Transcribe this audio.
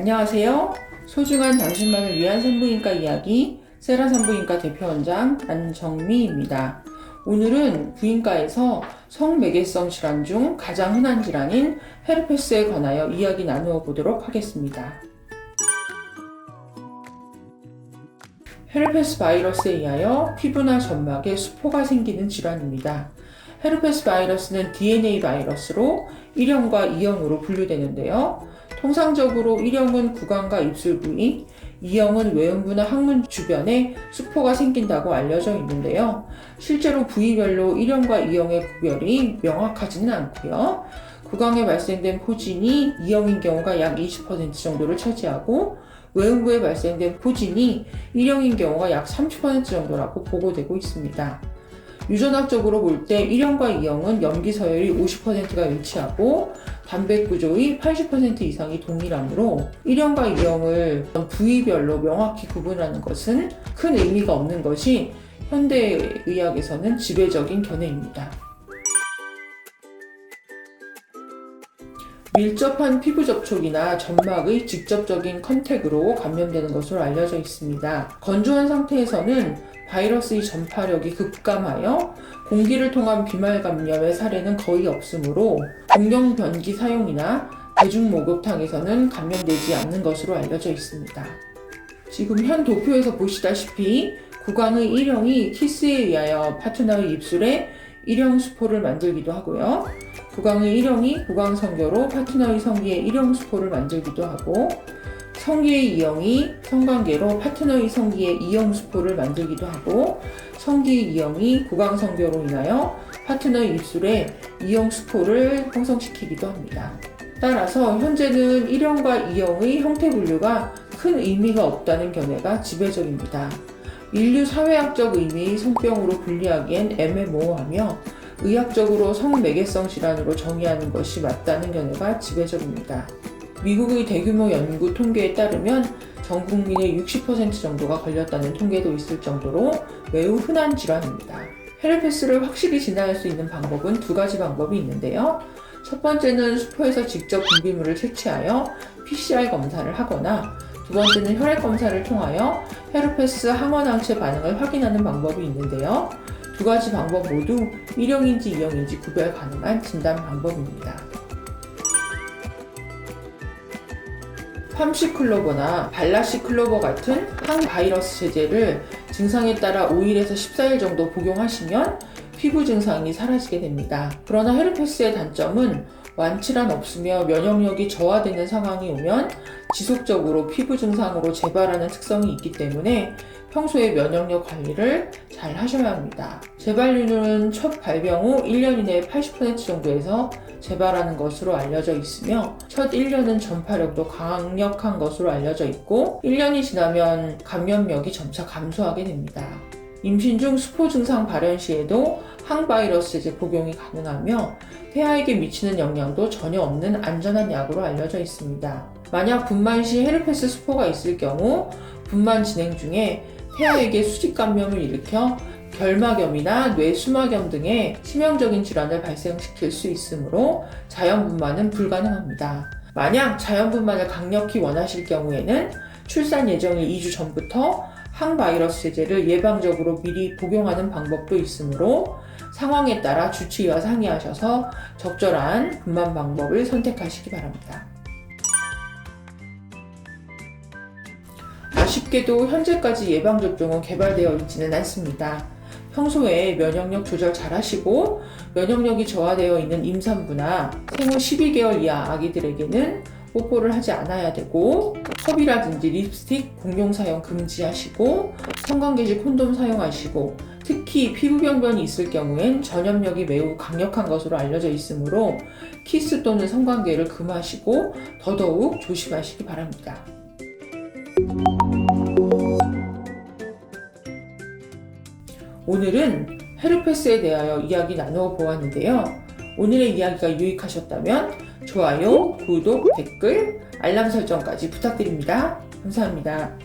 안녕하세요. 소중한 당신만을 위한 산부인과 이야기 세라 산부인과 대표원장 안정미입니다. 오늘은 부인과에서 성매개성 질환 중 가장 흔한 질환인 헤르페스에 관하여 이야기 나누어 보도록 하겠습니다. 헤르페스 바이러스에 의하여 피부나 점막에 수포가 생기는 질환입니다. 헤르페스 바이러스는 DNA 바이러스로 1형과 2형으로 분류되는데요. 통상적으로 1형은 구강과 입술 부위, 2형은 외음부나 항문 주변에 수포가 생긴다고 알려져 있는데요. 실제로 부위별로 1형과 2형의 구별이 명확하지는 않고요. 구강에 발생된 포진이 2형인 경우가 약 20% 정도를 차지하고 외음부에 발생된 포진이 1형인 경우가 약 30% 정도라고 보고되고 있습니다. 유전학적으로 볼 때 1형과 2형은 염기 서열이 50%가 일치하고 단백 구조의 80% 이상이 동일하므로 1형과 2형을 부위별로 명확히 구분하는 것은 큰 의미가 없는 것이 현대의학에서는 지배적인 견해입니다. 밀접한 피부 접촉이나 점막의 직접적인 컨택으로 감염되는 것으로 알려져 있습니다. 건조한 상태에서는 바이러스의 전파력이 급감하여 공기를 통한 비말 감염의 사례는 거의 없으므로 공경 변기 사용이나 대중 목욕탕에서는 감염되지 않는 것으로 알려져 있습니다. 지금 현 도표에서 보시다시피 구강의 1형이 키스에 의하여 파트너의 입술에 1형 수포를 만들기도 하고요. 구강의 1형이 구강성교로 파트너의 성기에 1형 수포를 만들기도 하고 성기의 2형이 성관계로 파트너의 성기에 2형 수포를 만들기도 하고 성기의 2형이 구강성교로 인하여 파트너의 입술에 2형 수포를 형성시키기도 합니다. 따라서 현재는 1형과 2형의 형태 분류가 큰 의미가 없다는 견해가 지배적입니다. 인류 사회학적 의미의 성병으로 분리하기엔 애매모호하며 의학적으로 성매개성 질환으로 정의하는 것이 맞다는 견해가 지배적입니다. 미국의 대규모 연구 통계에 따르면 전 국민의 60% 정도가 걸렸다는 통계도 있을 정도로 매우 흔한 질환입니다. 헤르페스를 확실히 진단할 수 있는 방법은 두 가지 방법이 있는데요. 첫 번째는 수포에서 직접 분비물을 채취하여 PCR 검사를 하거나 두 번째는 혈액 검사를 통하여 헤르페스 항원항체 반응을 확인하는 방법이 있는데요. 두 가지 방법 모두 1형인지 2형인지 구별 가능한 진단 방법입니다. 팜시클로버나 발라시클로버 같은 항바이러스 제제를 증상에 따라 5일에서 14일 정도 복용하시면 피부 증상이 사라지게 됩니다. 그러나 헤르페스의 단점은 완치란 없으며 면역력이 저하되는 상황이 오면 지속적으로 피부 증상으로 재발하는 특성이 있기 때문에 평소에 면역력 관리를 잘 하셔야 합니다. 재발률은 첫 발병 후 1년 이내에 80% 정도에서 재발하는 것으로 알려져 있으며 첫 1년은 전파력도 강력한 것으로 알려져 있고 1년이 지나면 감염력이 점차 감소하게 됩니다. 임신 중 수포 증상 발현 시에도 항바이러스 제제 복용이 가능하며 폐하에게 미치는 영향도 전혀 없는 안전한 약으로 알려져 있습니다. 만약 분만 시 헤르페스 수포가 있을 경우 분만 진행 중에 폐하에게 수직 감염을 일으켜 결막염이나 뇌수막염 등의 치명적인 질환을 발생시킬 수 있으므로 자연분만은 불가능합니다. 만약 자연분만을 강력히 원하실 경우에는 출산 예정일 2주 전부터 항바이러스 제제를 예방적으로 미리 복용하는 방법도 있으므로 상황에 따라 주치의와 상의하셔서 적절한 분만 방법을 선택하시기 바랍니다. 아쉽게도 현재까지 예방접종은 개발되어 있지는 않습니다. 평소에 면역력 조절 잘 하시고 면역력이 저하되어 있는 임산부나 생후 12개월 이하 아기들에게는 뽀뽀를 하지 않아야 되고 컵이라든지 립스틱 공용 사용 금지하시고 성관계식 콘돔 사용하시고 특히 피부병변이 있을 경우엔 전염력이 매우 강력한 것으로 알려져 있으므로 키스 또는 성관계를 금하시고 더더욱 조심하시기 바랍니다. 오늘은 헤르페스에 대하여 이야기 나누어 보았는데요. 오늘의 이야기가 유익하셨다면 좋아요, 구독, 댓글, 알람 설정까지 부탁드립니다. 감사합니다.